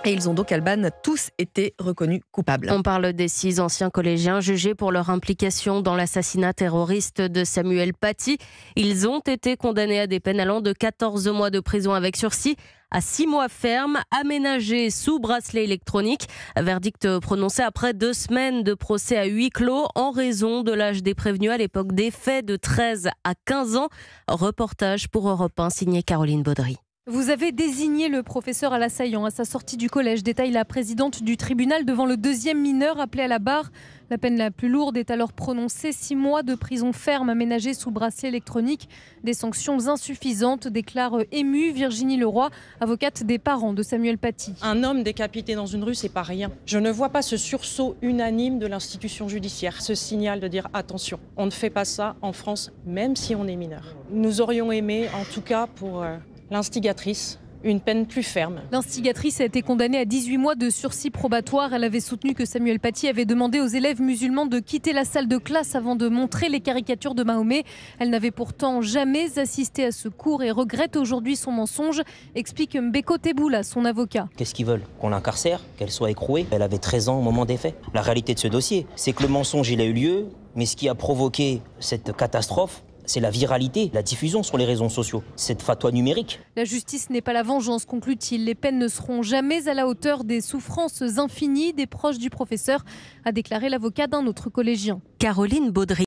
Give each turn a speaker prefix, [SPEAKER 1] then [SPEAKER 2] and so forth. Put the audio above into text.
[SPEAKER 1] Et ils ont donc, Alban, tous été reconnus coupables.
[SPEAKER 2] On parle des 6 anciens collégiens jugés pour leur implication dans l'assassinat terroriste de Samuel Paty. Ils ont été condamnés à des peines allant de 14 mois de prison avec sursis à 6 mois ferme, aménagés sous bracelet électronique. Verdict prononcé après 2 semaines de procès à huis clos en raison de l'âge des prévenus à l'époque des faits, de 13 à 15 ans. Reportage pour Europe 1 signé Caroline Baudry.
[SPEAKER 3] Vous avez désigné le professeur à l'assaillant à sa sortie du collège, détaille la présidente du tribunal devant le 2e mineur appelé à la barre. La peine la plus lourde est alors prononcée, 6 mois de prison ferme aménagée sous bracelet électronique. Des sanctions insuffisantes, déclare émue Virginie Leroy, avocate des parents de Samuel Paty.
[SPEAKER 4] Un homme décapité dans une rue, c'est pas rien. Je ne vois pas ce sursaut unanime de l'institution judiciaire, ce signal de dire attention, on ne fait pas ça en France, même si on est mineur. Nous aurions aimé, en tout cas pour l'instigatrice, une peine plus ferme.
[SPEAKER 3] L'instigatrice a été condamnée à 18 mois de sursis probatoire. Elle avait soutenu que Samuel Paty avait demandé aux élèves musulmans de quitter la salle de classe avant de montrer les caricatures de Mahomet. Elle n'avait pourtant jamais assisté à ce cours et regrette aujourd'hui son mensonge, explique Mbeko Teboula, son avocat.
[SPEAKER 5] Qu'est-ce qu'ils veulent? Qu'on l'incarcère? Qu'elle soit écrouée? Elle avait 13 ans au moment des faits. La réalité de ce dossier, c'est que le mensonge, il a eu lieu, mais ce qui a provoqué cette catastrophe, c'est la viralité, la diffusion sur les réseaux sociaux, cette fatwa numérique.
[SPEAKER 3] La justice n'est pas la vengeance, conclut-il. Les peines ne seront jamais à la hauteur des souffrances infinies des proches du professeur, a déclaré l'avocat d'un autre collégien.
[SPEAKER 2] Caroline Baudry.